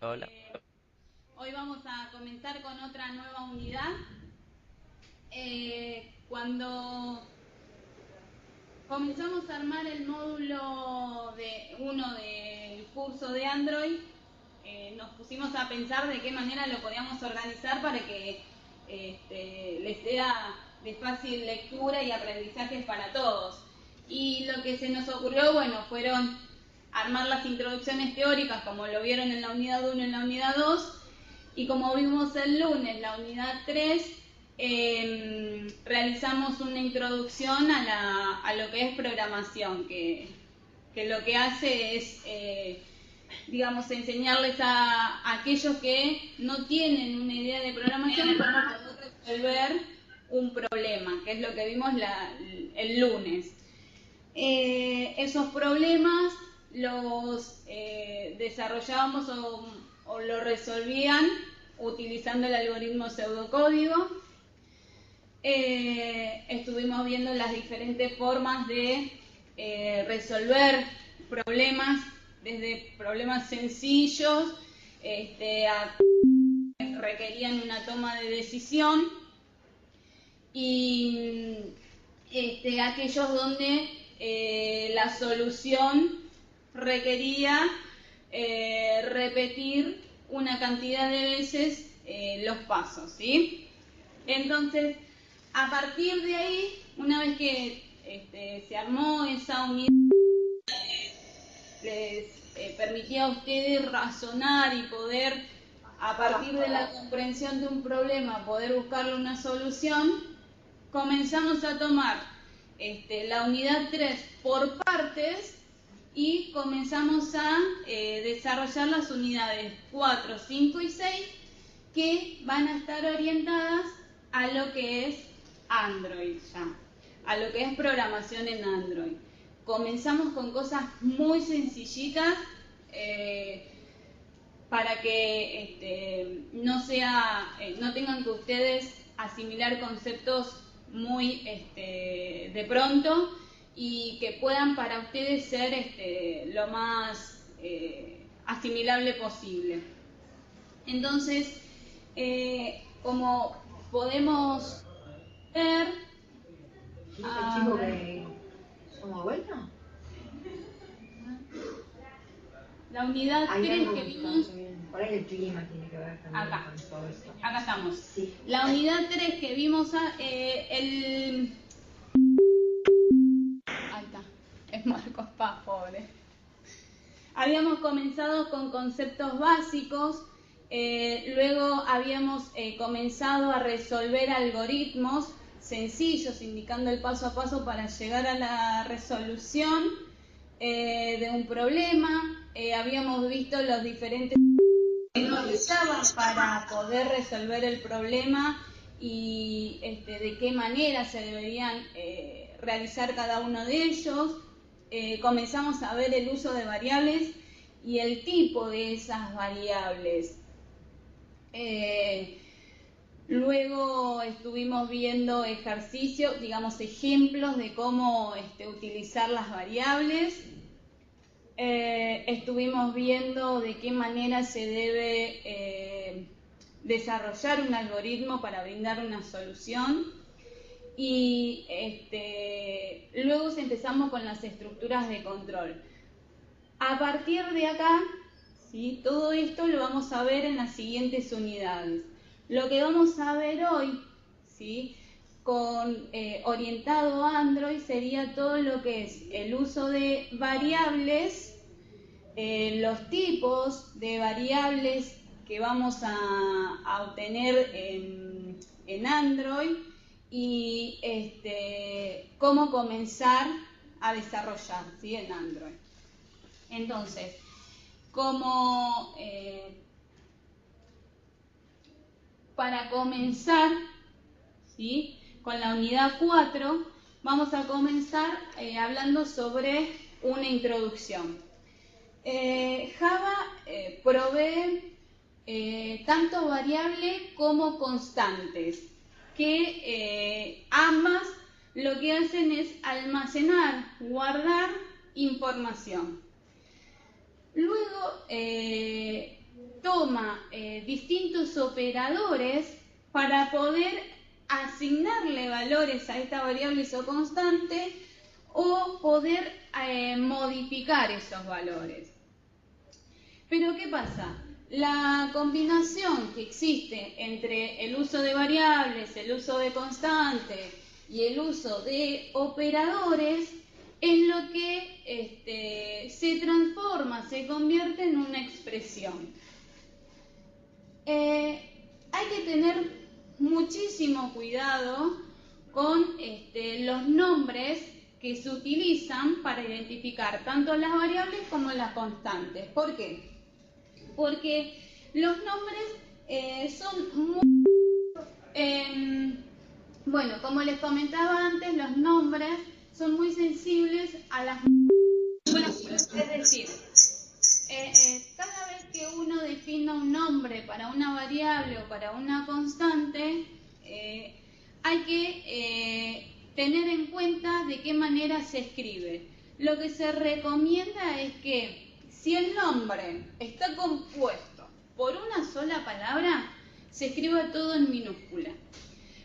Hola. Hoy vamos a comenzar con otra nueva unidad. Cuando comenzamos a armar el módulo de uno del curso de Android, nos pusimos a pensar de qué manera lo podíamos organizar para que les sea de fácil lectura y aprendizaje para todos. Y lo que se nos ocurrió, bueno, fueron armar las introducciones teóricas como lo vieron en la unidad 1 y en la unidad 2, y como vimos el lunes, la unidad 3, realizamos una introducción a lo que es programación, que lo que hace es, digamos, enseñarles a aquellos que no tienen una idea de programación cómo poder resolver un problema, que es lo que vimos el lunes. Esos problemas los desarrollábamos o lo resolvían utilizando el algoritmo pseudocódigo. Estuvimos viendo las diferentes formas de resolver problemas, desde problemas sencillos a requerían una toma de decisión, y aquellos donde la solución requería repetir una cantidad de veces los pasos, ¿sí? Entonces, a partir de ahí, una vez que se armó esa unidad, les permitía a ustedes razonar y poder, a partir de la comprensión de un problema, poder buscarle una solución. Comenzamos a tomar la unidad 3 por partes y comenzamos a desarrollar las unidades 4, 5 y 6, que van a estar orientadas a lo que es Android ya, a lo que es programación en Android. Comenzamos con cosas muy sencillitas para que no tengan que ustedes asimilar conceptos muy de pronto, y que puedan para ustedes ser lo más asimilable posible. Entonces, como podemos ver, ¿Dice el chico que somos vuelta? la unidad Hay 3 algo que que vimos está bien. Por ahí el clima tiene que ver también acá. con todo esto. Acá estamos. Sí. La unidad 3 que vimos, ahí está, es Marcos Paz, pobre. Habíamos comenzado con conceptos básicos, luego habíamos comenzado a resolver algoritmos sencillos, indicando el paso a paso para llegar a la resolución de un problema. Habíamos visto los diferentes que nos usaban para poder resolver el problema y de qué manera se deberían realizar cada uno de ellos. Comenzamos a ver el uso de variables y el tipo de esas variables. Luego estuvimos viendo ejercicios, digamos ejemplos de cómo utilizar las variables. Estuvimos viendo de qué manera se debe desarrollar un algoritmo para brindar una solución, y luego empezamos con las estructuras de control. A partir de acá, ¿sí? Todo esto lo vamos a ver en las siguientes unidades. Lo que vamos a ver hoy, ¿sí? Orientado a Android, sería todo lo que es el uso de variables, los tipos de variables que vamos a obtener en Android, y cómo comenzar a desarrollar, ¿sí? En Android. Entonces, para comenzar, ¿sí? Con la unidad 4, vamos a comenzar hablando sobre una introducción. Java provee tanto variable como constantes, que ambas lo que hacen es almacenar, guardar información. Luego, toma distintos operadores para poder asignarle valores a esta variable isoconstante o poder modificar esos valores. Pero ¿qué pasa? La combinación que existe entre el uso de variables, el uso de constantes y el uso de operadores es lo que se transforma, se convierte en una expresión. Hay que tener muchísimo cuidado con los nombres que se utilizan para identificar tanto las variables como las constantes. ¿Por qué? Porque los nombres son muy... bueno, como les comentaba antes, los nombres son muy sensibles a las mayúsculas. Es decir, cada vez que uno defina un nombre para una variable o para una constante, hay que tener en cuenta de qué manera se escribe. Lo que se recomienda es que si el nombre está compuesto por una sola palabra, se escriba todo en minúscula.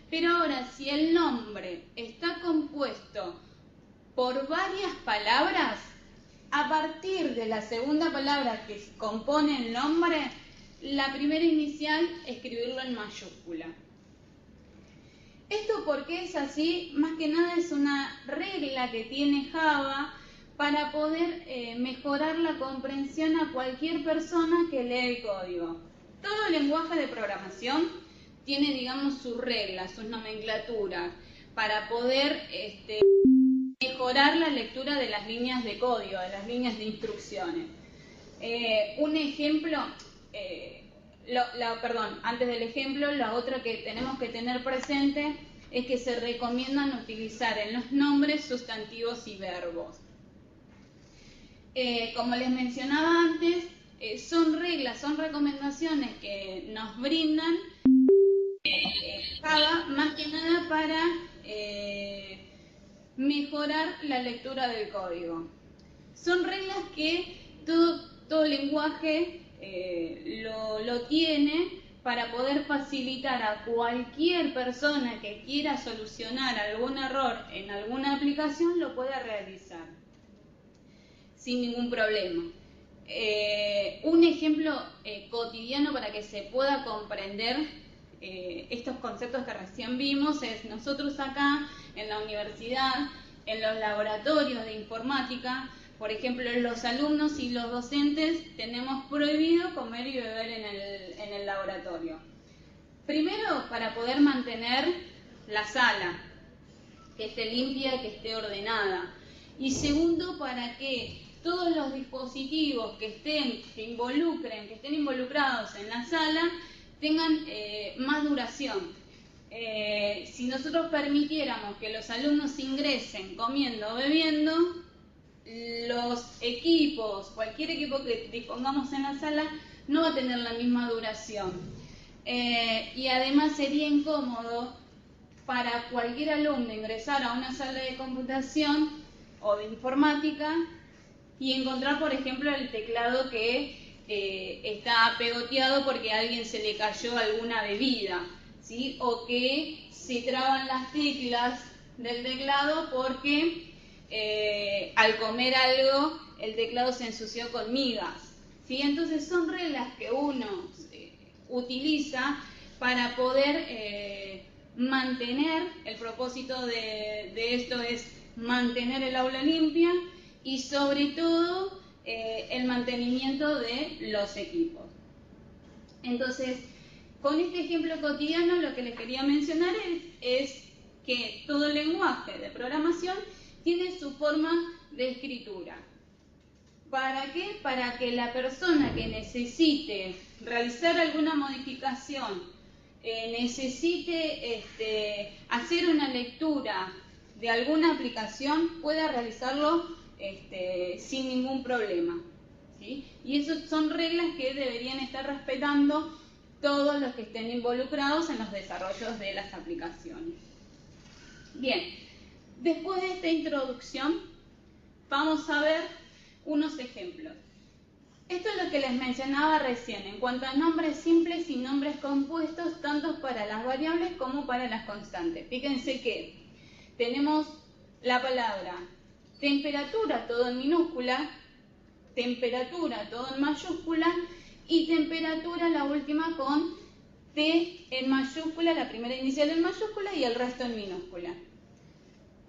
Pero ahora, si el nombre está compuesto por varias palabras, a partir de la segunda palabra que compone el nombre, la primera inicial, escribirlo en mayúscula. ¿Esto por qué es así? Más que nada es una regla que tiene Java para poder mejorar la comprensión a cualquier persona que lee el código. Todo lenguaje de programación tiene, digamos, sus reglas, sus nomenclaturas, para poder mejorar la lectura de las líneas de código, de las líneas de instrucciones. Un ejemplo, antes del ejemplo, la otra que tenemos que tener presente es que se recomiendan utilizar en los nombres sustantivos y verbos. Como les mencionaba antes, son reglas, son recomendaciones que nos brindan Java más que nada para mejorar la lectura del código. Son reglas que todo lenguaje lo tiene para poder facilitar a cualquier persona que quiera solucionar algún error en alguna aplicación, lo pueda realizar sin ningún problema. Un ejemplo cotidiano para que se pueda comprender estos conceptos que recién vimos es: nosotros acá en la universidad, en los laboratorios de informática, por ejemplo, los alumnos y los docentes tenemos prohibido comer y beber en el laboratorio. Primero, para poder mantener la sala, que esté limpia, que esté ordenada. Y segundo, para que todos los dispositivos que estén involucrados en la sala tengan más duración. Si nosotros permitiéramos que los alumnos ingresen comiendo o bebiendo, los equipos, cualquier equipo que dispongamos en la sala, no va a tener la misma duración. Y además sería incómodo para cualquier alumno ingresar a una sala de computación o de informática y encontrar, por ejemplo, el teclado que está pegoteado porque a alguien se le cayó alguna bebida, ¿sí? O que se traban las teclas del teclado porque al comer algo el teclado se ensució con migas, ¿sí? Entonces son reglas que uno utiliza para poder mantener, el propósito de esto es mantener el aula limpia y sobre todo el mantenimiento de los equipos. Entonces, con este ejemplo cotidiano lo que les quería mencionar es que todo lenguaje de programación tiene su forma de escritura. ¿Para qué? Para que la persona que necesite realizar alguna modificación, necesite hacer una lectura de alguna aplicación, pueda realizarlo sin ningún problema, ¿sí? Y esas son reglas que deberían estar respetando todos los que estén involucrados en los desarrollos de las aplicaciones. Bien, después de esta introducción, vamos a ver unos ejemplos. Esto es lo que les mencionaba recién, en cuanto a nombres simples y nombres compuestos, tanto para las variables como para las constantes. Fíjense que tenemos la palabra temperatura, todo en minúscula, temperatura, todo en mayúscula, y temperatura, la última, con T en mayúscula, la primera inicial en mayúscula y el resto en minúscula.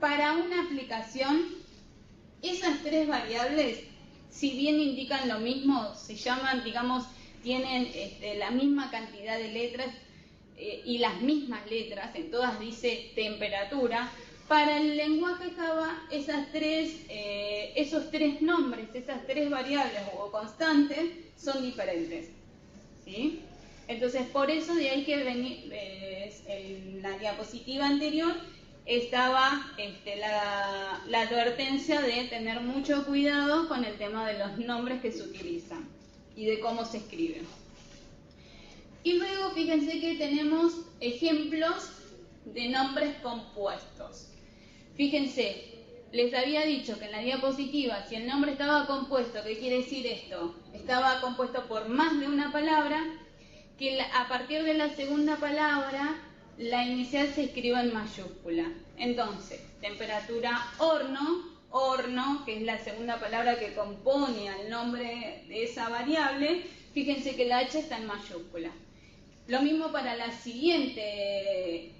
Para una aplicación, esas tres variables, si bien indican lo mismo, se llaman, digamos, tienen la misma cantidad de letras y las mismas letras, en todas dice temperatura. Para el lenguaje Java, esos tres nombres, esas tres variables o constantes son diferentes, ¿sí? Entonces, por eso de ahí que en la diapositiva anterior estaba la advertencia de tener mucho cuidado con el tema de los nombres que se utilizan y de cómo se escriben. Y luego fíjense que tenemos ejemplos de nombres compuestos. Fíjense, les había dicho que en la diapositiva, si el nombre estaba compuesto, ¿qué quiere decir esto? Estaba compuesto por más de una palabra, que a partir de la segunda palabra, la inicial se escriba en mayúscula. Entonces, temperatura horno, que es la segunda palabra que compone al nombre de esa variable, fíjense que la H está en mayúscula. Lo mismo para el siguiente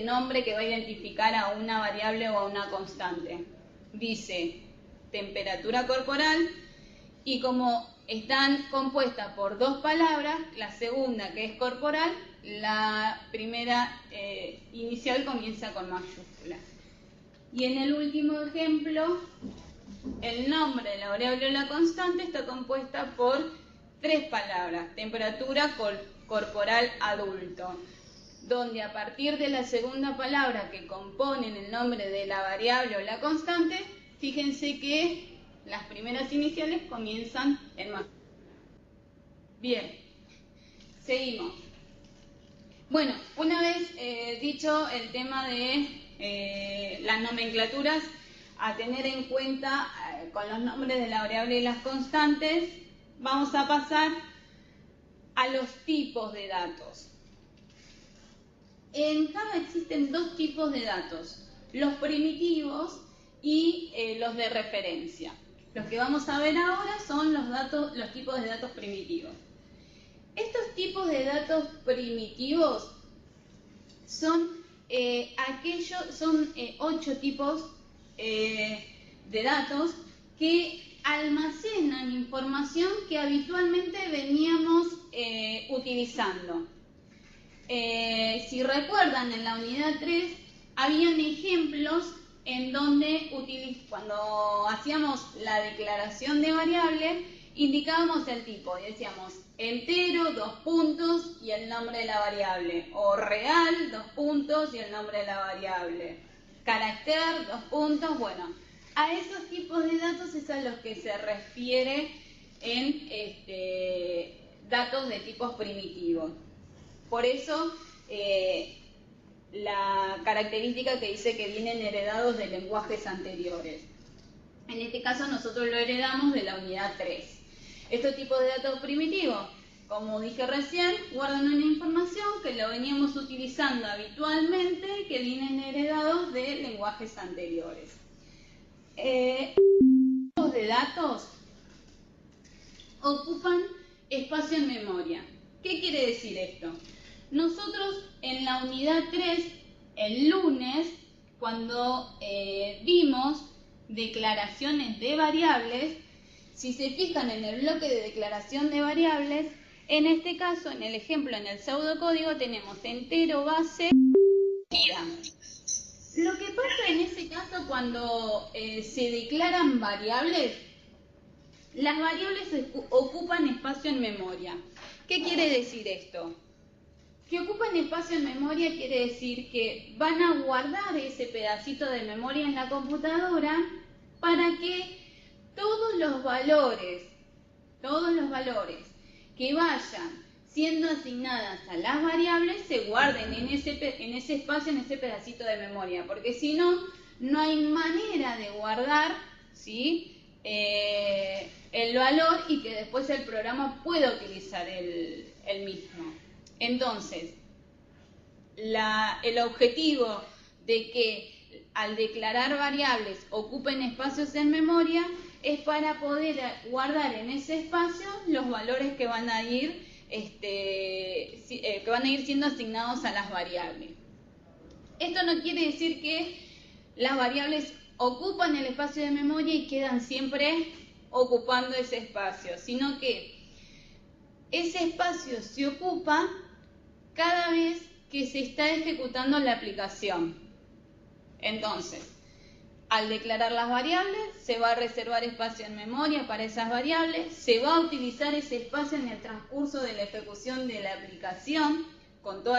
nombre que va a identificar a una variable o a una constante. Dice temperatura corporal, y como están compuestas por dos palabras, la segunda, que es corporal, la primera inicial comienza con mayúscula. Y en el último ejemplo, el nombre de la variable o la constante está compuesta por tres palabras: temperatura corporal adulto, donde a partir de la segunda palabra que componen el nombre de la variable o la constante, fíjense que las primeras iniciales comienzan en mayúscula. Bien, seguimos. Bueno, una vez dicho el tema de las nomenclaturas a tener en cuenta con los nombres de la variable y las constantes, vamos a pasar a los tipos de datos. En Java existen dos tipos de datos: los primitivos y los de referencia. Los que vamos a ver ahora son los tipos de datos primitivos. Estos tipos de datos primitivos son 8 tipos de datos que almacenan información que habitualmente veníamos utilizando. Si recuerdan, en la unidad 3 habían ejemplos en donde cuando hacíamos la declaración de variable, indicábamos el tipo y decíamos entero, 2 puntos y el nombre de la variable, o real, 2 puntos y el nombre de la variable, carácter, 2 puntos. Bueno, a esos tipos de datos es a los que se refiere en datos de tipos primitivos. Por eso la característica que dice que vienen heredados de lenguajes anteriores. En este caso nosotros lo heredamos de la unidad 3. Estos tipos de datos primitivos, como dije recién, guardan una información que lo veníamos utilizando habitualmente, que vienen heredados de lenguajes anteriores. Los de datos ocupan espacio en memoria. ¿Qué quiere decir esto? Nosotros en la unidad 3, el lunes, cuando vimos declaraciones de variables, si se fijan en el bloque de declaración de variables, en este caso, en el ejemplo, en el pseudocódigo, tenemos entero, base, vida. Lo que pasa en ese caso cuando se declaran variables, las variables ocupan espacio en memoria. ¿Qué quiere decir esto? Que ocupan espacio en memoria quiere decir que van a guardar ese pedacito de memoria en la computadora para que todos los valores que vayan siendo asignadas a las variables se guarden en ese espacio, en ese pedacito de memoria, porque si no, no hay manera de guardar, ¿sí?, el valor y que después el programa pueda utilizar el mismo. Entonces, el objetivo de que al declarar variables ocupen espacios en memoria es para poder guardar en ese espacio los valores que van a ir, siendo asignados a las variables. Esto no quiere decir que las variables ocupan el espacio de memoria y quedan siempre ocupando ese espacio, sino que ese espacio se ocupa cada vez que se está ejecutando la aplicación. Entonces, al declarar las variables, se va a reservar espacio en memoria para esas variables, se va a utilizar ese espacio en el transcurso de la ejecución de la aplicación, con todos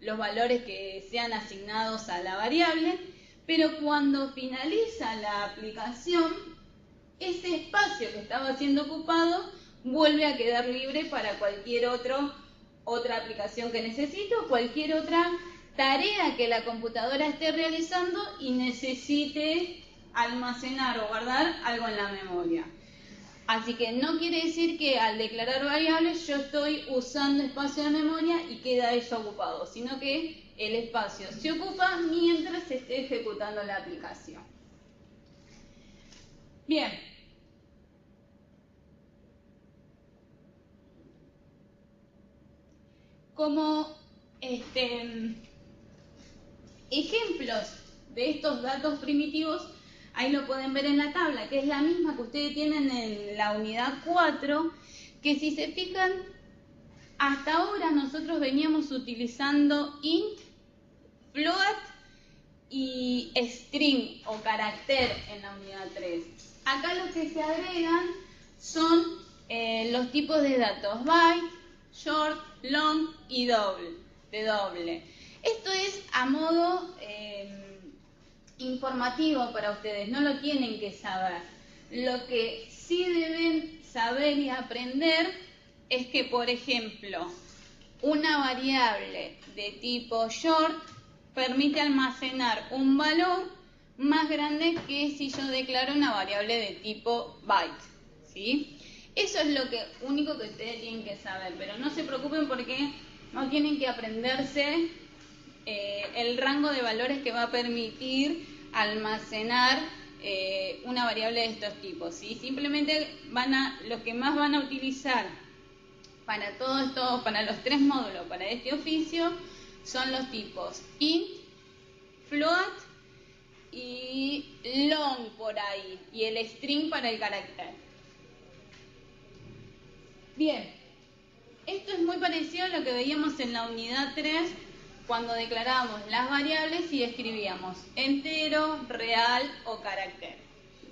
los valores que sean asignados a la variable, pero cuando finaliza la aplicación, ese espacio que estaba siendo ocupado vuelve a quedar libre para cualquier otra aplicación que necesite o cualquier otra tarea que la computadora esté realizando y necesite almacenar o guardar algo en la memoria. Así que no quiere decir que al declarar variables yo estoy usando espacio de memoria y queda eso ocupado, sino que el espacio se ocupa mientras se esté ejecutando la aplicación. Bien. Como ejemplos de estos datos primitivos, ahí lo pueden ver en la tabla, que es la misma que ustedes tienen en la unidad 4, que si se fijan, hasta ahora nosotros veníamos utilizando int, float y string o carácter en la unidad 3. Acá lo que se agregan son los tipos de datos byte, short, long y doble. Esto es a modo informativo para ustedes, no lo tienen que saber. Lo que sí deben saber y aprender es que, por ejemplo, una variable de tipo short permite almacenar un valor más grande que si yo declaro una variable de tipo byte, ¿sí? Eso es lo único que ustedes tienen que saber, pero no se preocupen porque no tienen que aprenderse el rango de valores que va a permitir almacenar una variable de estos tipos, ¿sí? Simplemente los que más van a utilizar para todo esto, para los 3 módulos, para este oficio, son los tipos int, float y long por ahí, y el string para el carácter. Bien, esto es muy parecido a lo que veíamos en la unidad 3 cuando declarábamos las variables y escribíamos entero, real o carácter.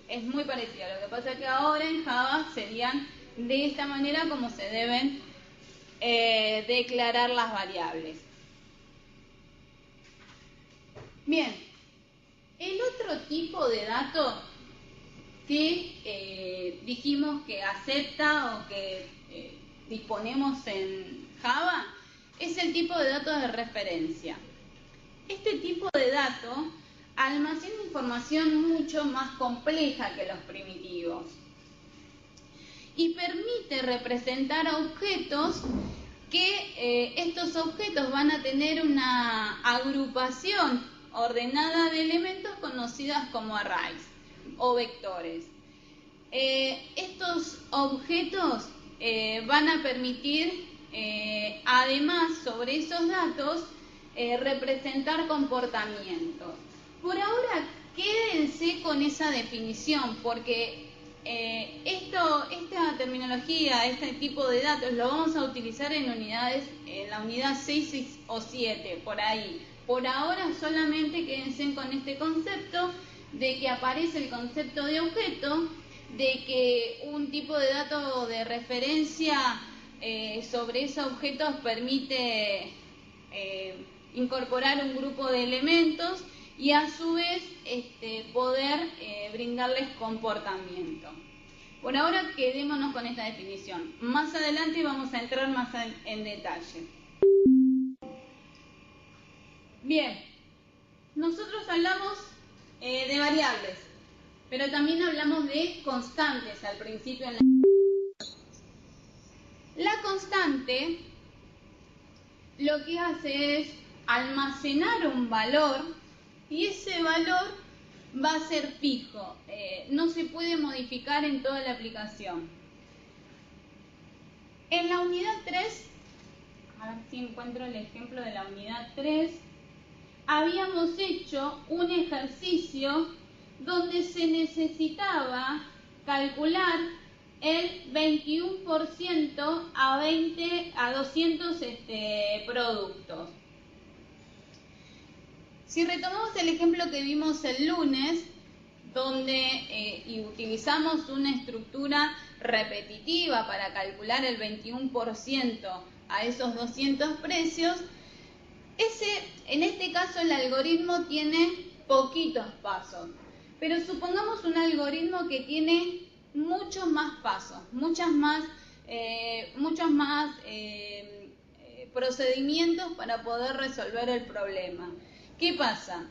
Es muy parecido, lo que pasa es que ahora en Java serían de esta manera como se deben declarar las variables. Bien, el otro tipo de dato que dijimos que acepta o que disponemos en Java es el tipo de datos de referencia. Este tipo de dato almacena información mucho más compleja que los primitivos y permite representar objetos que estos objetos van a tener una agrupación ordenada de elementos conocidas como arrays o vectores. Estos objetos van a permitir, además, sobre esos datos, representar comportamientos. Por ahora, quédense con esa definición, porque esta terminología, este tipo de datos, lo vamos a utilizar en la unidad 6 o 7, por ahí. Por ahora, solamente quédense con este concepto de que aparece el concepto de objeto, de que un tipo de dato de referencia sobre esos objetos permite incorporar un grupo de elementos y a su vez poder brindarles comportamiento. Por ahora quedémonos con esta definición. Más adelante vamos a entrar más en detalle. Bien, nosotros hablamos de variables. Pero también hablamos de constantes al principio. La constante lo que hace es almacenar un valor y ese valor va a ser fijo, no se puede modificar en toda la aplicación. En la unidad 3, a ver si encuentro el ejemplo de la unidad 3, habíamos hecho un ejercicio donde se necesitaba calcular el 21% a 200 productos. Si retomamos el ejemplo que vimos el lunes, donde y utilizamos una estructura repetitiva para calcular el 21% a esos 200 precios, en este caso el algoritmo tiene poquitos pasos, pero supongamos un algoritmo que tiene muchos más pasos, muchos más procedimientos para poder resolver el problema. ¿Qué pasa?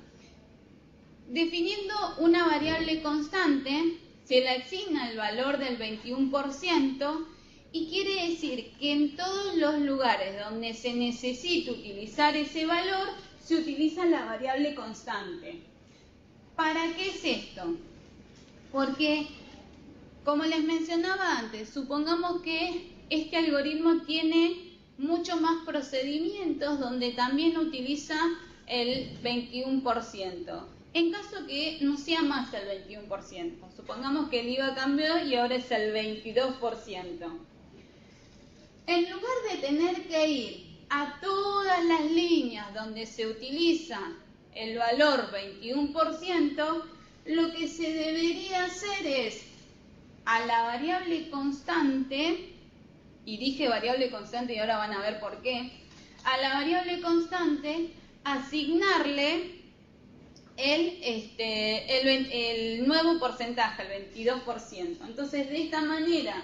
Definiendo una variable constante, se le asigna el valor del 21% y quiere decir que en todos los lugares donde se necesite utilizar ese valor, se utiliza la variable constante. ¿Para qué es esto? Porque, como les mencionaba antes, supongamos que este algoritmo tiene muchos más procedimientos donde también utiliza el 21%. En caso que no sea más el 21%, supongamos que el IVA cambió y ahora es el 22%. En lugar de tener que ir a todas las líneas donde se utiliza el valor 21%, lo que se debería hacer es a la variable constante, y dije variable constante y ahora van a ver por qué, a la variable constante asignarle el nuevo porcentaje, el 22%. Entonces, de esta manera,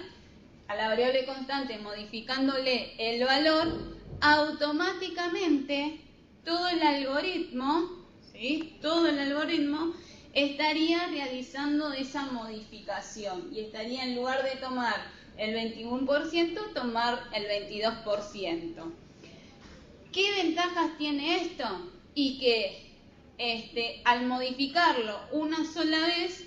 a la variable constante, modificándole el valor, automáticamente todo el algoritmo, ¿sí? Todo el algoritmo estaría realizando esa modificación y estaría, en lugar de tomar el 21%, tomar el 22%. ¿Qué ventajas tiene esto? Y que al modificarlo una sola vez,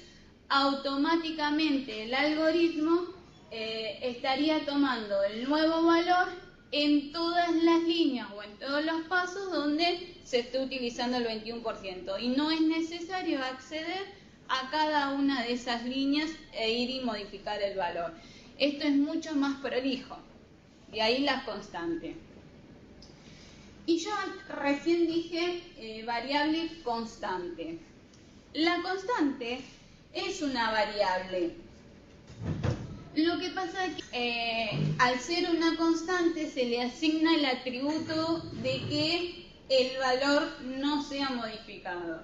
automáticamente el algoritmo estaría tomando el nuevo valor en todas las líneas o en todos los pasos donde se esté utilizando el 21%. Y no es necesario acceder a cada una de esas líneas e ir y modificar el valor. Esto es mucho más prolijo. De ahí la constante. Y yo recién dije variable constante. La constante es una variable. Lo que pasa es que al ser una constante se le asigna el atributo de que el valor no sea modificado.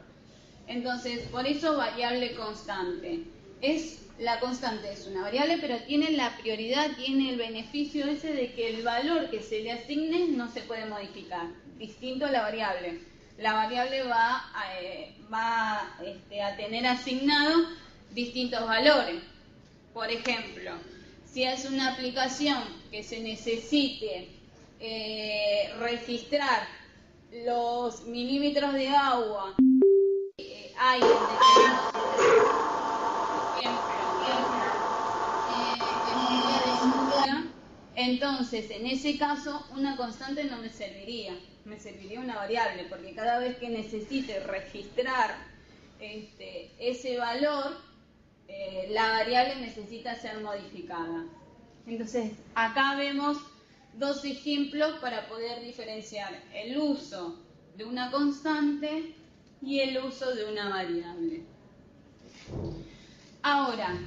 Entonces, por eso variable constante. La constante es una variable, pero tiene la prioridad, tiene el beneficio ese de que el valor que se le asigne no se puede modificar, distinto a la variable. La variable va a tener asignado distintos valores. Por ejemplo, si es una aplicación que se necesite registrar los milímetros de agua hay en entonces, en ese caso, una constante no me serviría una variable, porque cada vez que necesite registrar ese valor, la variable necesita ser modificada. Entonces, acá vemos dos ejemplos para poder diferenciar el uso de una constante y el uso de una variable. Ahora,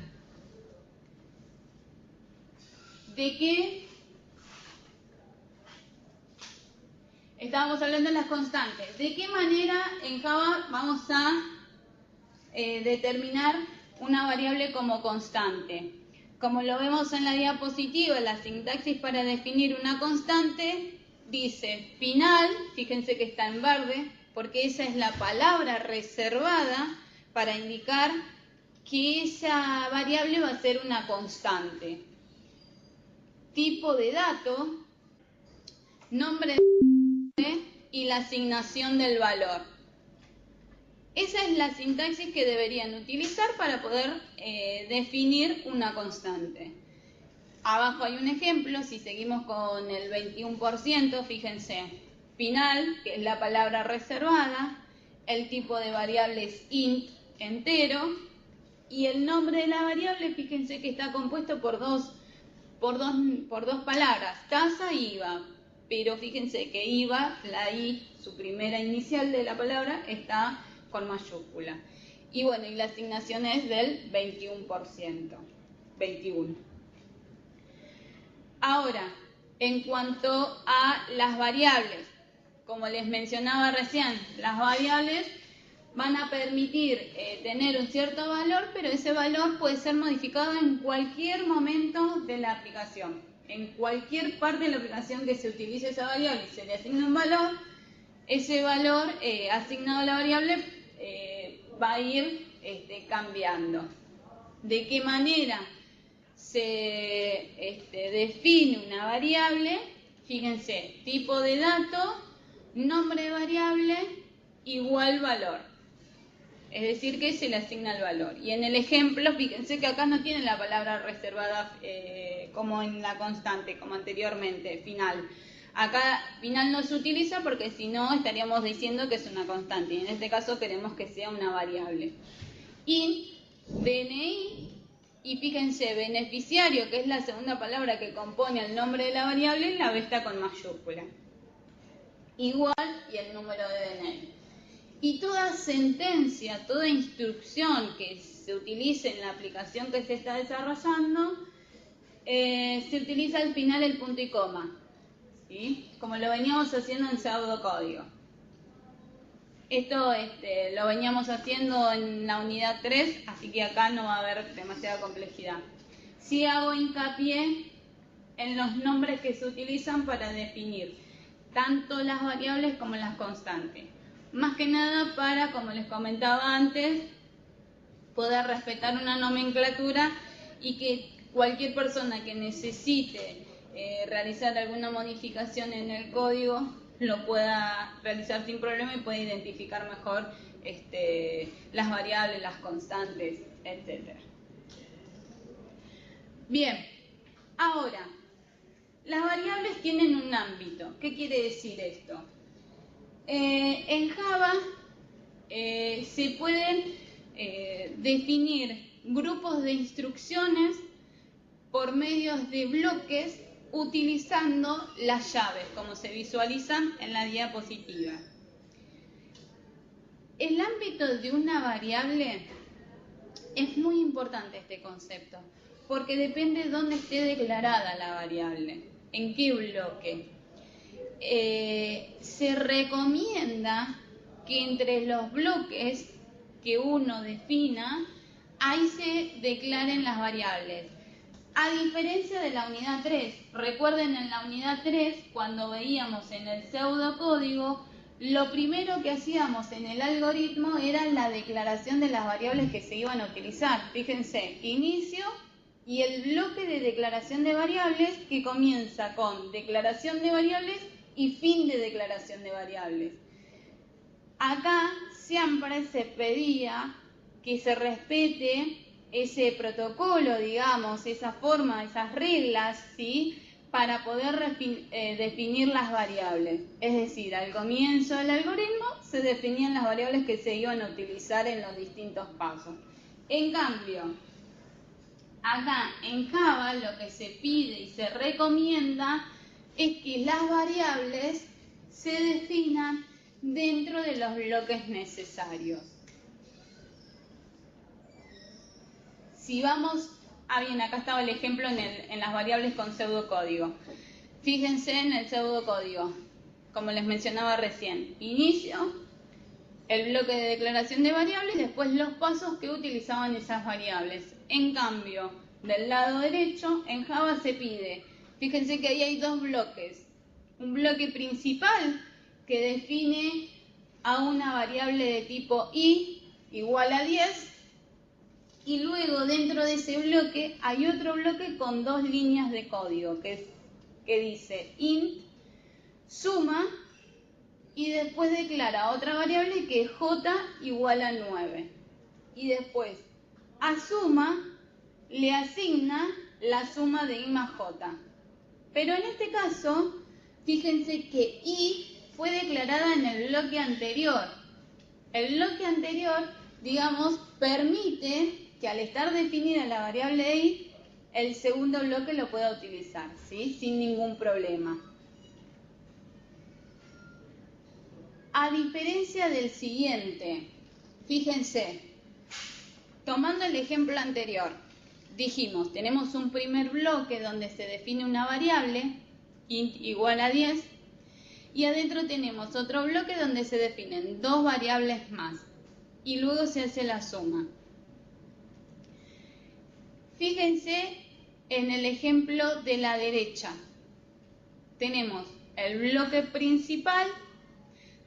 ¿de qué estábamos hablando de las constantes? ¿De qué manera en Java vamos a determinar una variable como constante? Como lo vemos en la diapositiva, la sintaxis para definir una constante dice final, fíjense que está en verde, porque esa es la palabra reservada para indicar que esa variable va a ser una constante. Tipo de dato, nombre y la asignación del valor. Esa es la sintaxis que deberían utilizar para poder definir una constante. Abajo hay un ejemplo, si seguimos con el 21%, fíjense, final, que es la palabra reservada, el tipo de variable es int, entero, y el nombre de la variable, fíjense que está compuesto por dos palabras, tasa y IVA. Pero fíjense que IVA, la I, su primera inicial de la palabra, está con mayúscula. Y bueno, y la asignación es del 21%. 21. Ahora, en cuanto a las variables, como les mencionaba recién, las variables van a permitir tener un cierto valor, pero ese valor puede ser modificado en cualquier momento de la aplicación. En cualquier parte de la aplicación que se utilice esa variable y se le asigna un valor, ese valor asignado a la variable va a ir cambiando. ¿De qué manera se define una variable? Fíjense, tipo de dato, nombre de variable, igual valor. Es decir, que se le asigna el valor. Y en el ejemplo, fíjense que acá no tiene la palabra reservada como en la constante, como anteriormente, final. Acá final no se utiliza porque si no estaríamos diciendo que es una constante. Y en este caso queremos que sea una variable. Int, DNI, y fíjense, beneficiario, que es la segunda palabra que compone el nombre de la variable, la B está con mayúscula. Igual y el número de DNI. Y toda sentencia, toda instrucción que se utilice en la aplicación que se está desarrollando, se utiliza al final el punto y coma, ¿sí? Como lo veníamos haciendo en pseudocódigo. Esto lo veníamos haciendo en la unidad 3, así que acá no va a haber demasiada complejidad. Sí hago hincapié en los nombres que se utilizan para definir tanto las variables como las constantes. Más que nada para, como les comentaba antes, poder respetar una nomenclatura y que cualquier persona que necesite realizar alguna modificación en el código lo pueda realizar sin problema y pueda identificar mejor las variables, las constantes, etc. Bien, ahora, las variables tienen un ámbito. ¿Qué quiere decir esto? En Java se pueden definir grupos de instrucciones por medio de bloques utilizando las llaves, como se visualizan en la diapositiva. El ámbito de una variable es muy importante este concepto, porque depende de dónde esté declarada la variable, en qué bloque. Se recomienda que entre los bloques que uno defina, ahí se declaren las variables. A diferencia de la unidad 3, recuerden en la unidad 3, cuando veíamos en el pseudocódigo, lo primero que hacíamos en el algoritmo era la declaración de las variables que se iban a utilizar. Fíjense, inicio y el bloque de declaración de variables que comienza con declaración de variables y fin de declaración de variables. Acá siempre se pedía que se respete ese protocolo, digamos, esa forma, esas reglas, ¿sí?, para poder definir las variables. Es decir, al comienzo del algoritmo se definían las variables que se iban a utilizar en los distintos pasos. En cambio, acá en Java lo que se pide y se recomienda es que las variables se definan dentro de los bloques necesarios. Si vamos, bien, acá estaba el ejemplo en las variables con pseudocódigo. Fíjense en el pseudocódigo, como les mencionaba recién, inicio, el bloque de declaración de variables y después los pasos que utilizaban esas variables. En cambio, del lado derecho, en Java se pide, fíjense que ahí hay dos bloques. Un bloque principal que define a una variable de tipo i igual a 10 y luego dentro de ese bloque hay otro bloque con 2 líneas de código que dice int suma y después declara otra variable que es j igual a 9 y después a suma le asigna la suma de i más j. Pero en este caso, fíjense que i fue declarada en el bloque anterior. El bloque anterior, digamos, permite que al estar definida la variable i, el segundo bloque lo pueda utilizar, ¿sí? Sin ningún problema. A diferencia del siguiente, fíjense, tomando el ejemplo anterior, dijimos, tenemos un primer bloque donde se define una variable, int igual a 10, y adentro tenemos otro bloque donde se definen 2 variables más, y luego se hace la suma. Fíjense en el ejemplo de la derecha. Tenemos el bloque principal,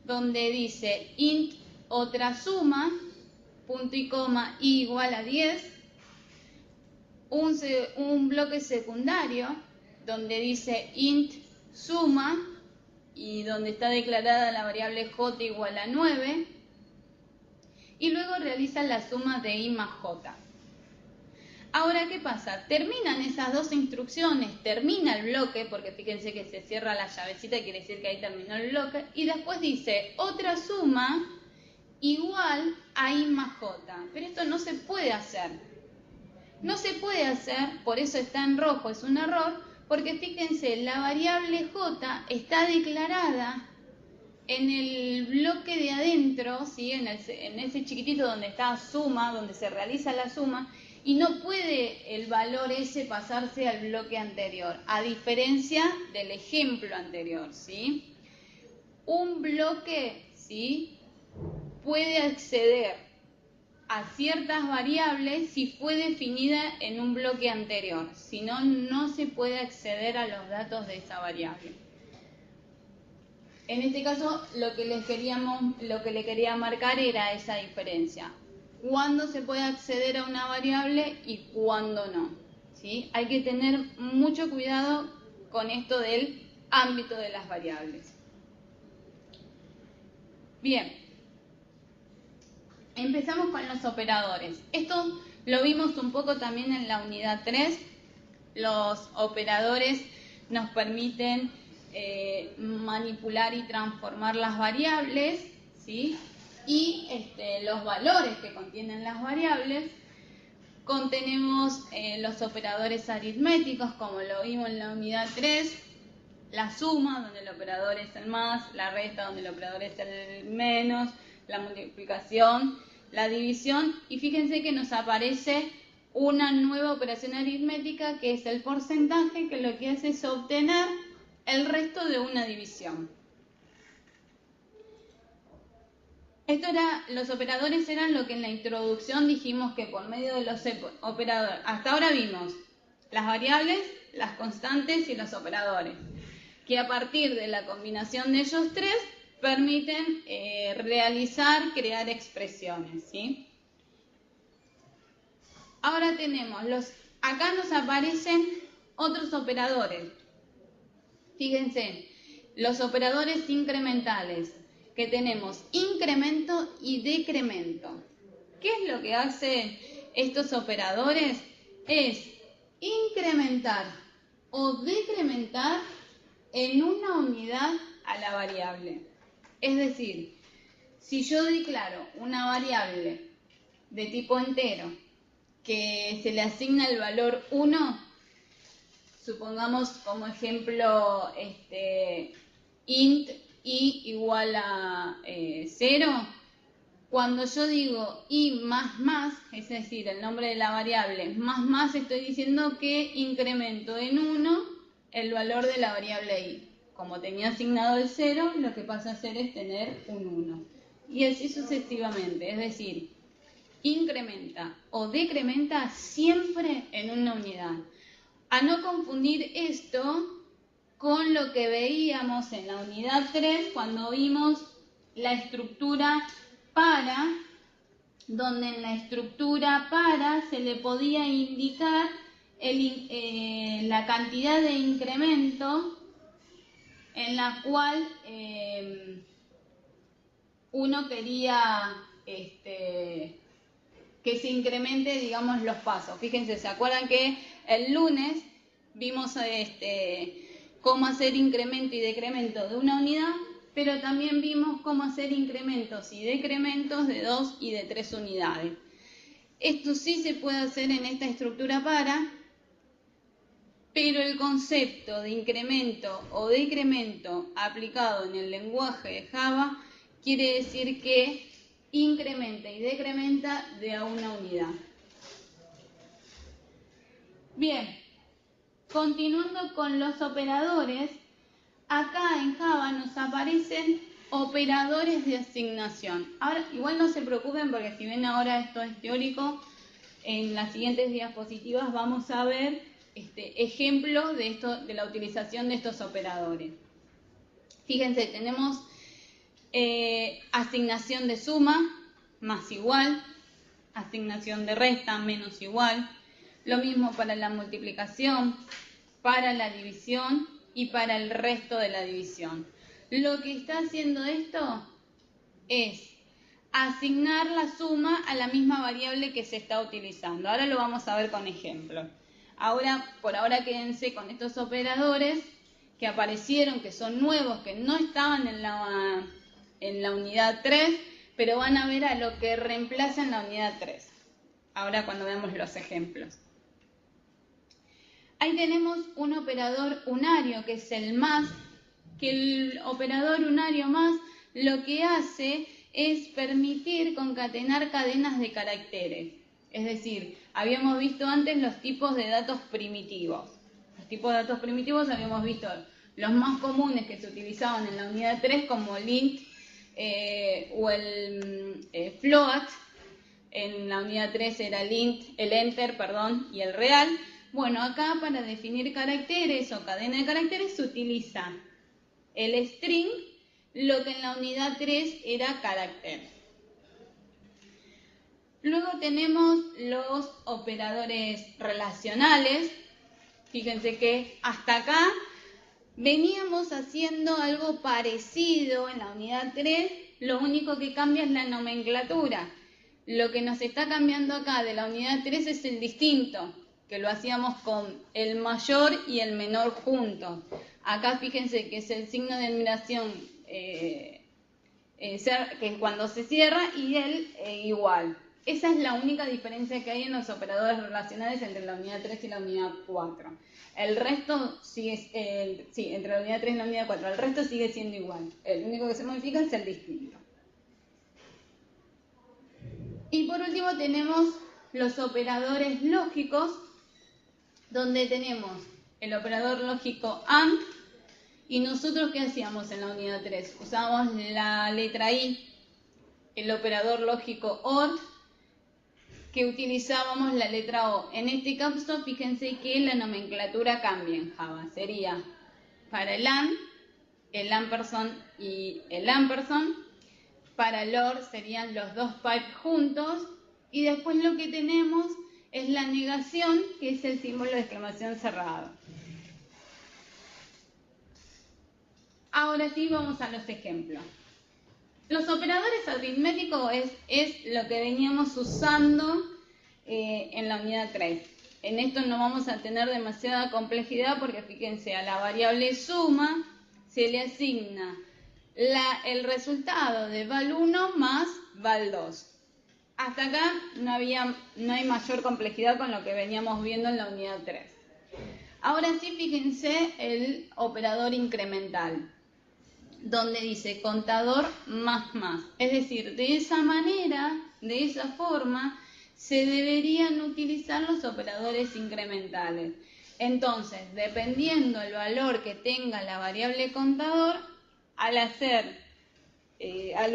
donde dice int otra suma, punto y coma, i igual a 10, un bloque secundario donde dice int suma y donde está declarada la variable j igual a 9 y luego realiza la suma de i más j. Ahora, ¿qué pasa? Terminan esas 2 instrucciones, termina el bloque, porque fíjense que se cierra la llavecita, quiere decir que ahí terminó el bloque, y después dice otra suma igual a i más j. Pero esto no se puede hacer. No se puede hacer, por eso está en rojo, es un error, porque fíjense, la variable j está declarada en el bloque de adentro, ¿sí? en ese chiquitito donde está suma, donde se realiza la suma, y no puede el valor ese pasarse al bloque anterior, a diferencia del ejemplo anterior, ¿sí? Un bloque, ¿sí?, puede acceder a ciertas variables si fue definida en un bloque anterior, si no, no se puede acceder a los datos de esa variable. En este caso, lo que le quería marcar era esa diferencia. Cuándo se puede acceder a una variable y cuándo no, ¿sí? Hay que tener mucho cuidado con esto del ámbito de las variables. Bien, empezamos con los operadores. Esto lo vimos un poco también en la unidad 3. Los operadores nos permiten manipular y transformar las variables, ¿sí? Y los valores que contienen las variables. Contenemos los operadores aritméticos, como lo vimos en la unidad 3, la suma, donde el operador es el más, la resta, donde el operador es el menos, la multiplicación, la división, y fíjense que nos aparece una nueva operación aritmética que es el porcentaje, que lo que hace es obtener el resto de una división. Los operadores eran lo que en la introducción dijimos que por medio de los operadores, hasta ahora vimos las variables, las constantes y los operadores, que a partir de la combinación de ellos tres permiten crear expresiones, ¿sí? Ahora tenemos acá nos aparecen otros operadores. Fíjense, los operadores incrementales, que tenemos incremento y decremento. ¿Qué es lo que hacen estos operadores? Es incrementar o decrementar en una unidad a la variable. Es decir, si yo declaro una variable de tipo entero que se le asigna el valor 1, supongamos como ejemplo int i igual a 0, cuando yo digo i más, es decir, el nombre de la variable más, estoy diciendo que incremento en 1 el valor de la variable i. Como tenía asignado el 0, lo que pasa a hacer es tener un 1. Y así sucesivamente, es decir, incrementa o decrementa siempre en una unidad. A no confundir esto con lo que veíamos en la unidad 3 cuando vimos la estructura para donde en la estructura para se le podía indicar la cantidad de incremento en la cual uno quería que se incremente, digamos, los pasos. Fíjense, ¿se acuerdan que el lunes vimos cómo hacer incremento y decremento de una unidad? Pero también vimos cómo hacer incrementos y decrementos de 2 y de 3 unidades. Esto sí se puede hacer en esta estructura para, pero el concepto de incremento o decremento aplicado en el lenguaje de Java quiere decir que incrementa y decrementa de a una unidad. Bien, continuando con los operadores, acá en Java nos aparecen operadores de asignación. Ahora, igual no se preocupen porque si ven ahora esto es teórico, en las siguientes diapositivas vamos a ver ejemplos de la utilización de estos operadores. Fíjense, tenemos asignación de suma, más igual, asignación de resta, menos igual, lo mismo para la multiplicación, para la división y para el resto de la división. Lo que está haciendo esto es asignar la suma a la misma variable que se está utilizando. Ahora lo vamos a ver con ejemplos. Por ahora quédense con estos operadores que aparecieron, que son nuevos, que no estaban en la unidad 3, pero van a ver a lo que reemplaza en la unidad 3. Ahora cuando veamos los ejemplos. Ahí tenemos un operador unario, que es el más, que el operador unario más lo que hace es permitir concatenar cadenas de caracteres. Es decir, habíamos visto antes los tipos de datos primitivos. Los tipos de datos primitivos habíamos visto los más comunes que se utilizaban en la unidad 3 como el int o el float. En la unidad 3 era el int, el enter, perdón, y el real. Bueno, acá para definir caracteres o cadena de caracteres se utiliza el string, lo que en la unidad 3 era carácter. Luego tenemos los operadores relacionales. Fíjense que hasta acá veníamos haciendo algo parecido en la unidad 3, lo único que cambia es la nomenclatura. Lo que nos está cambiando acá de la unidad 3 es el distinto, que lo hacíamos con el mayor y el menor juntos. Acá fíjense que es el signo de admiración que es cuando se cierra y el igual. Esa es la única diferencia que hay en los operadores relacionales entre la unidad 3 y la unidad 4. El resto sigue, entre la unidad 3 y la unidad 4, el resto sigue siendo igual. El único que se modifica es el distinto. Y por último tenemos los operadores lógicos, donde tenemos el operador lógico AND, y nosotros ¿qué hacíamos en la unidad 3? Usábamos la letra I, el operador lógico OR, que utilizábamos la letra O. En este caso, fíjense que la nomenclatura cambia en Java. Sería para el AND, el ampersand y el ampersand. Para el OR serían los dos pipes juntos. Y después lo que tenemos es la negación, que es el símbolo de exclamación cerrado. Ahora sí vamos a los ejemplos. Los operadores aritméticos es lo que veníamos usando en la unidad 3. En esto no vamos a tener demasiada complejidad porque fíjense, a la variable suma se le asigna el resultado de val1 más val2. Hasta acá no hay mayor complejidad con lo que veníamos viendo en la unidad 3. Ahora sí, fíjense el operador incremental, donde dice contador más más. Es decir, de esa manera, de esa forma, se deberían utilizar los operadores incrementales. Entonces, dependiendo el valor que tenga la variable contador, al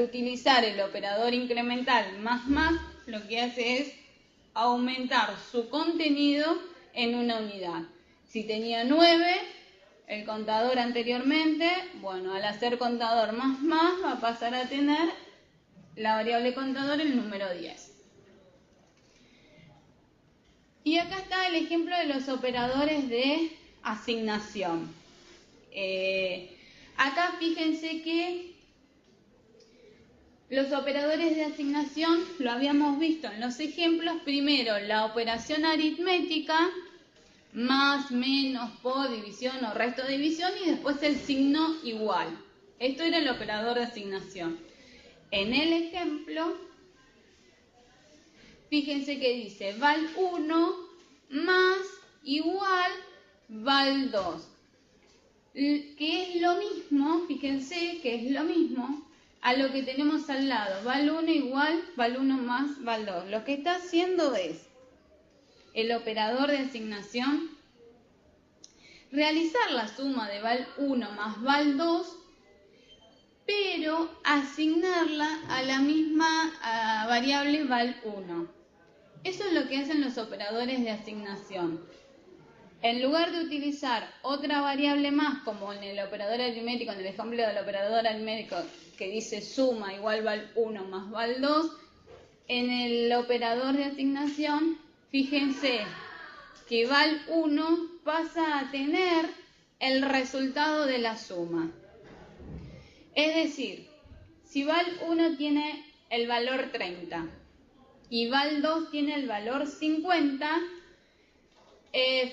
utilizar el operador incremental más más, lo que hace es aumentar su contenido en una unidad. Si tenía 9, el contador anteriormente, bueno, al hacer contador más más, va a pasar a tener la variable contador el número 10. Y acá está el ejemplo de los operadores de asignación. Acá fíjense que los operadores de asignación lo habíamos visto en los ejemplos. Primero, la operación aritmética, más, menos, por, división o resto de división, y después el signo igual. Esto era el operador de asignación. En el ejemplo, fíjense que dice val 1 más igual val 2. Que es lo mismo, fíjense que es lo mismo a lo que tenemos al lado. Val 1 igual val 1 más val 2. Lo que está haciendo es el operador de asignación realizar la suma de val 1 más val 2, pero asignarla a la misma variable val 1. Eso es lo que hacen los operadores de asignación. En lugar de utilizar otra variable más, como en el operador aritmético, en el ejemplo del operador aritmético que dice suma igual val 1 más val 2, en el operador de asignación, fíjense que val 1 pasa a tener el resultado de la suma. Es decir, si val 1 tiene el valor 30 y val 2 tiene el valor 50,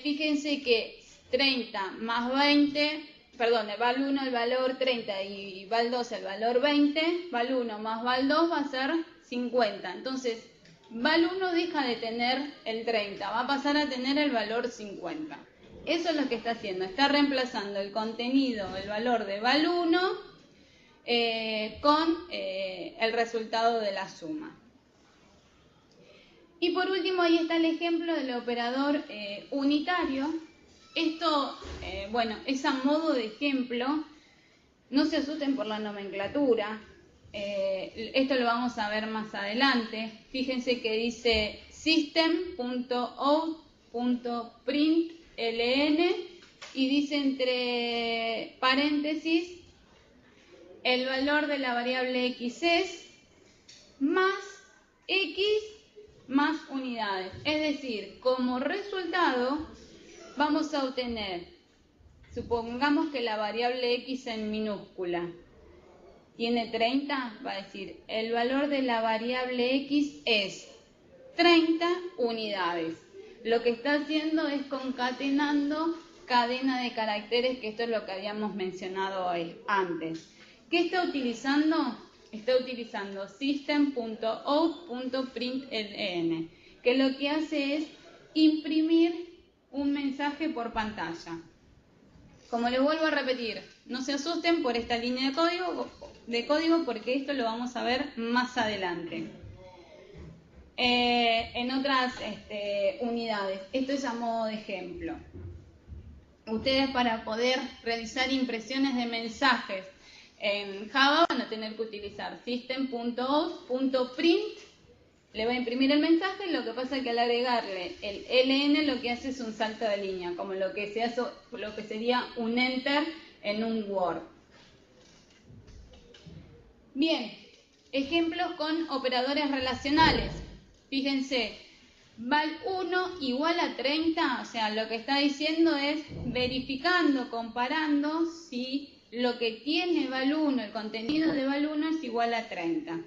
fíjense que 30 más 20, perdón, val 1 el valor 30 y val 2 el valor 20, val 1 más val 2 va a ser 50. Entonces, val 1 deja de tener el 30, va a pasar a tener el valor 50. Eso es lo que está haciendo, está reemplazando el contenido, el valor de val 1 con el resultado de la suma. Y por último, ahí está el ejemplo del operador unitario. Esto, bueno, es a modo de ejemplo. No se asusten por la nomenclatura. Esto lo vamos a ver más adelante. Fíjense que dice system.out.println y dice entre paréntesis el valor de la variable x es más x más unidades. Es decir, como resultado vamos a obtener, supongamos que la variable x en minúscula tiene 30, va a decir el valor de la variable x es 30 unidades. Lo que está haciendo es concatenando cadena de caracteres, que esto es lo que habíamos mencionado antes. ¿Qué está utilizando? Está utilizando system.out.println, que lo que hace es imprimir un mensaje por pantalla. Como les vuelvo a repetir, no se asusten por esta línea de código porque esto lo vamos a ver más adelante. En otras unidades. Esto es a modo de ejemplo. Ustedes, para poder realizar impresiones de mensajes en Java, van a tener que utilizar system.out.print. Le va a imprimir el mensaje, lo que pasa es que al agregarle el ln lo que hace es un salto de línea, como lo que sería un enter en un Word. Bien, ejemplos con operadores relacionales. Fíjense, val 1 igual a 30, o sea, lo que está diciendo es verificando, comparando si lo que tiene val 1, el contenido de val 1 es igual a 30.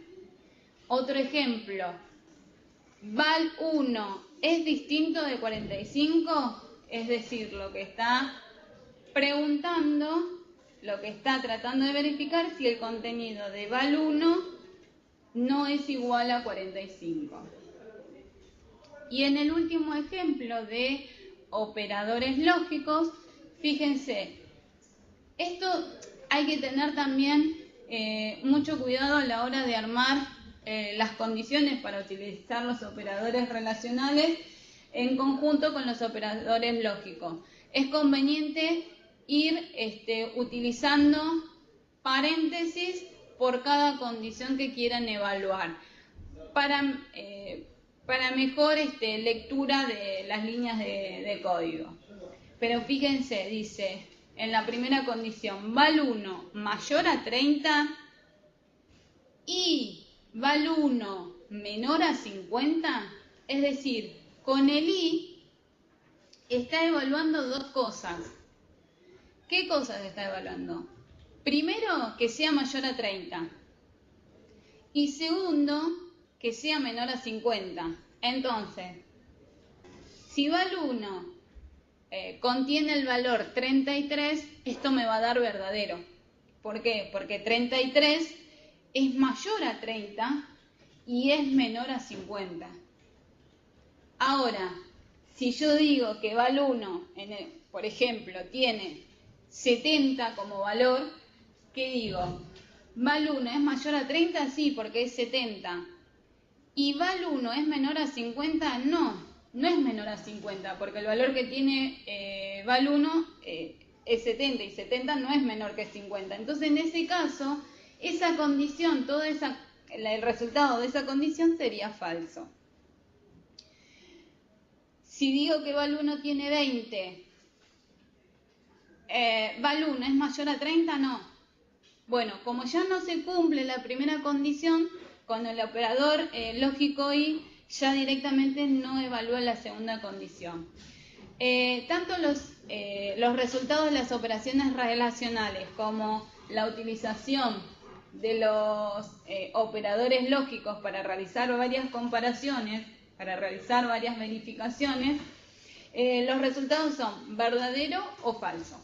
Otro ejemplo, val 1 es distinto de 45, es decir, lo que está preguntando, lo que está tratando de verificar si el contenido de val 1 no es igual a 45. Y en el último ejemplo de operadores lógicos, fíjense, esto hay que tener también mucho cuidado a la hora de armar las condiciones para utilizar los operadores relacionales en conjunto con los operadores lógicos. Es conveniente ir utilizando paréntesis por cada condición que quieran evaluar para mejor lectura de las líneas de código. Pero fíjense, dice en la primera condición val 1 mayor a 30 y val 1 menor a 50, es decir, con el i está evaluando dos cosas. ¿Qué cosas está evaluando? Primero, que sea mayor a 30. Y segundo, que sea menor a 50. Entonces, si val1 contiene el valor 33, esto me va a dar verdadero. ¿Por qué? Porque 33 es mayor a 30 y es menor a 50. Ahora, si yo digo que val1, por ejemplo, tiene 70 como valor, ¿qué digo? Val1 es mayor a 30, sí, porque es 70. ¿Y val1 es menor a 50? No, no es menor a 50, porque el valor que tiene val1 es 70, y 70 no es menor que 50. Entonces, en ese caso, esa condición, el resultado de esa condición sería falso. Si digo que val1 tiene 20, ¿val1 es mayor a 30? No. Bueno, como ya no se cumple la primera condición, con el operador lógico y ya directamente no evalúa la segunda condición. Tanto los resultados de las operaciones relacionales como la utilización de los operadores lógicos para realizar varias comparaciones, para realizar varias verificaciones, los resultados son verdadero o falso.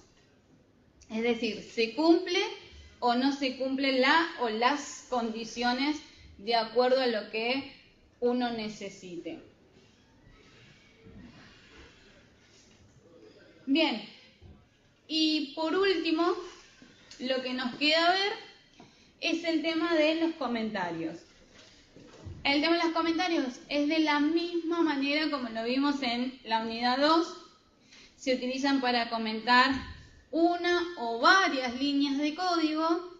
Es decir, se cumple o no se cumple la o las condiciones de acuerdo a lo que uno necesite. Bien, y por último, lo que nos queda ver es el tema de los comentarios. El tema de los comentarios es de la misma manera como lo vimos en la unidad 2. Se utilizan para comentar una o varias líneas de código,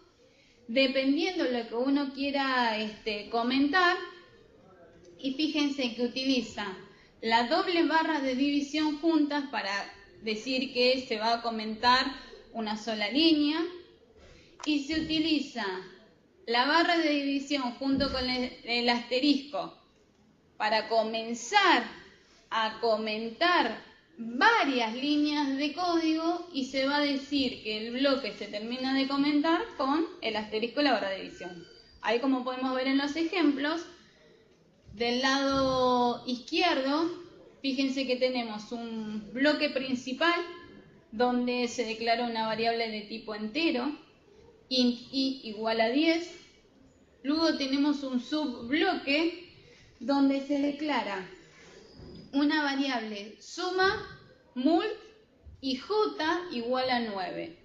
dependiendo de lo que uno quiera comentar. Y fíjense que utiliza la doble barra de división juntas para decir que se va a comentar una sola línea, y se utiliza la barra de división junto con el asterisco para comenzar a comentar varias líneas de código, y se va a decir que el bloque se termina de comentar con el asterisco y la barra de división. Ahí, como podemos ver en los ejemplos, del lado izquierdo, fíjense que tenemos un bloque principal donde se declara una variable de tipo entero, int i igual a 10. Luego tenemos un subbloque donde se declara una variable suma, mult y j igual a 9.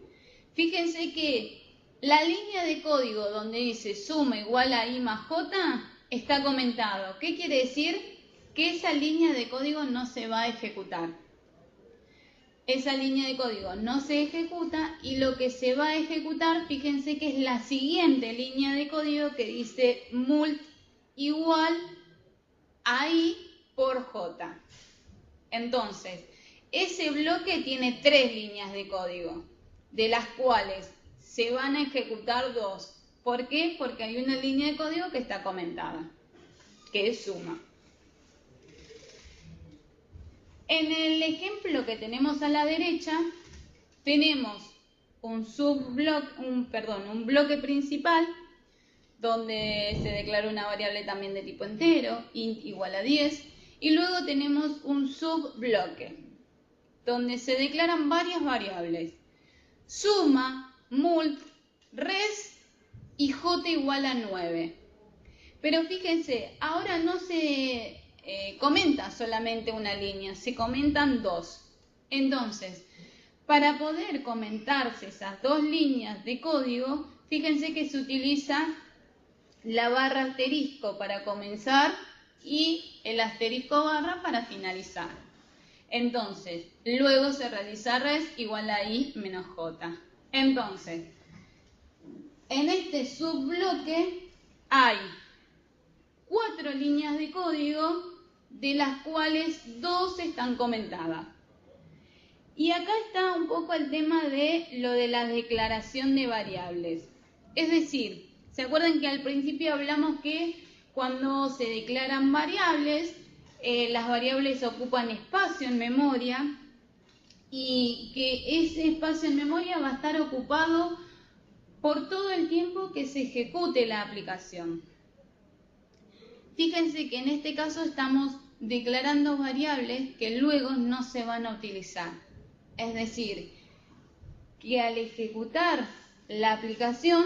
Fíjense que la línea de código donde dice suma igual a i más j está comentado. ¿Qué quiere decir? Que esa línea de código no se va a ejecutar. Esa línea de código no se ejecuta, y lo que se va a ejecutar, fíjense que es la siguiente línea de código que dice mult igual a i por j. Entonces, ese bloque tiene 3 líneas de código, de las cuales se van a ejecutar 2. ¿Por qué? Porque hay una línea de código que está comentada, que es suma. En el ejemplo que tenemos a la derecha, tenemos un bloque principal donde se declara una variable también de tipo entero, int igual a 10, y luego tenemos un subbloque donde se declaran varias variables: suma, mult, res y j igual a 9. Pero fíjense, ahora no se comenta solamente una línea, se comentan 2. Entonces, para poder comentarse esas 2 líneas de código, fíjense que se utiliza la barra asterisco para comenzar y el asterisco barra para finalizar. Entonces, luego se realiza res igual a i menos j. Entonces, en este subbloque hay 4 líneas de código, de las cuales 2 están comentadas. Y acá está un poco el tema de lo de la declaración de variables. Es decir, ¿se acuerdan que al principio hablamos que cuando se declaran variables, las variables ocupan espacio en memoria y que ese espacio en memoria va a estar ocupado por todo el tiempo que se ejecute la aplicación. Fíjense que en este caso estamos declarando variables que luego no se van a utilizar. Es decir, que al ejecutar la aplicación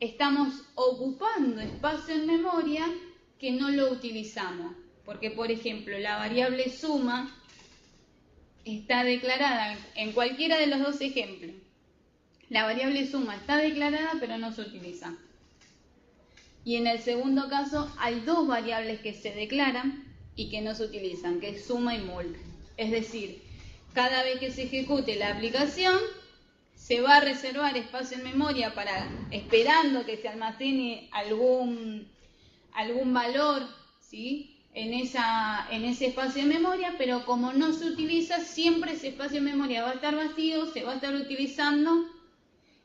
estamos ocupando espacio en memoria que no lo utilizamos. Porque, por ejemplo, la variable suma está declarada en cualquiera de los dos ejemplos. La variable suma está declarada pero no se utiliza. Y en el segundo caso hay dos variables que se declaran y que no se utilizan, que es suma y mul. Es decir, cada vez que se ejecute la aplicación, se va a reservar espacio en memoria esperando que se almacene algún valor, ¿sí?, en ese espacio de memoria, pero como no se utiliza, siempre ese espacio de memoria va a estar vacío, se va a estar utilizando,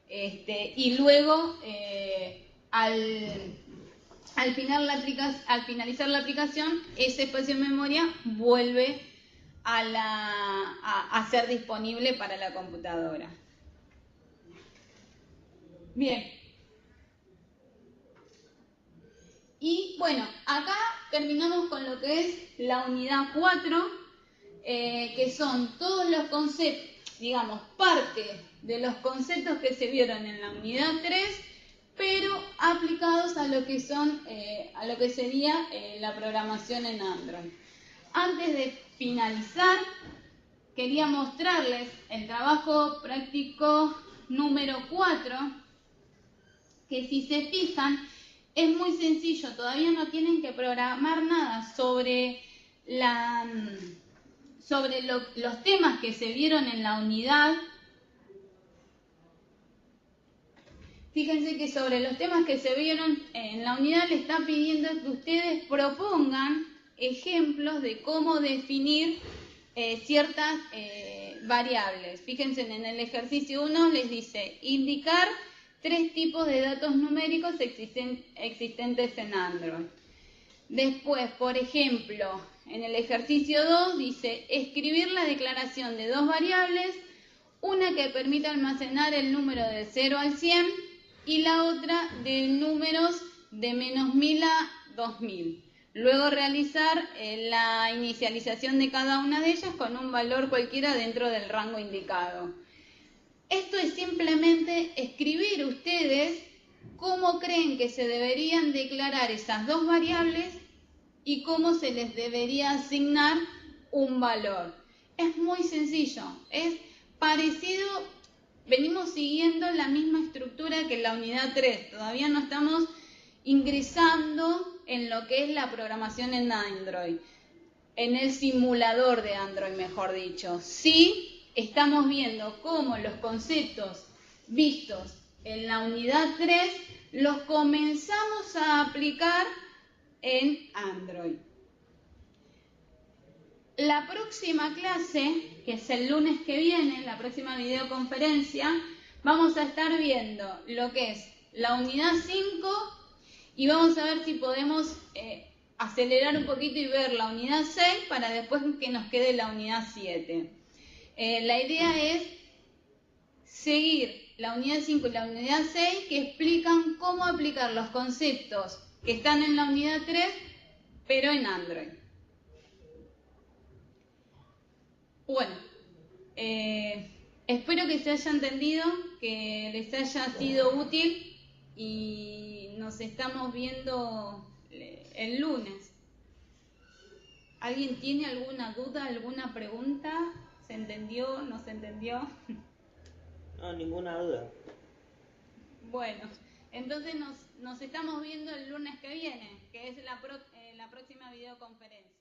y luego al finalizar la aplicación, ese espacio de memoria vuelve a ser disponible para la computadora. Bien. Y bueno, acá terminamos con lo que es la unidad 4, que son todos los conceptos, digamos, parte de los conceptos que se vieron en la unidad 3, pero aplicados a lo que sería la programación en Android. Antes de finalizar, quería mostrarles el trabajo práctico número 4, que si se fijan, es muy sencillo, todavía no tienen que programar nada sobre los temas que se vieron en la unidad. Fíjense que sobre los temas que se vieron en la unidad le está pidiendo que ustedes propongan ejemplos de cómo definir ciertas variables. Fíjense, en el ejercicio 1 les dice indicar 3 tipos de datos numéricos existentes en Android. Después, por ejemplo, en el ejercicio 2 dice escribir la declaración de 2 variables, una que permita almacenar el número de 0 al 100 y la otra de números de -1000 a 2000. Luego realizar la inicialización de cada una de ellas con un valor cualquiera dentro del rango indicado. Esto es simplemente escribir ustedes cómo creen que se deberían declarar esas 2 variables y cómo se les debería asignar un valor. Es muy sencillo, es parecido, venimos siguiendo la misma estructura que en la unidad 3, todavía no estamos ingresando en lo que es la programación en Android, en el simulador de Android, mejor dicho. Sí, estamos viendo cómo los conceptos vistos en la unidad 3 los comenzamos a aplicar en Android. La próxima clase, que es el lunes que viene, la próxima videoconferencia, vamos a estar viendo lo que es la unidad 5 y vamos a ver si podemos acelerar un poquito y ver la unidad 6 para después que nos quede la unidad 7. La idea es seguir la unidad 5 y la unidad 6 que explican cómo aplicar los conceptos que están en la unidad 3, pero en Android. Bueno, espero que se haya entendido, que les haya sido útil y nos estamos viendo el lunes. ¿Alguien tiene alguna duda, alguna pregunta? ¿Se entendió? ¿No se entendió? No, ninguna duda. Bueno, entonces nos estamos viendo el lunes que viene, que es la próxima videoconferencia.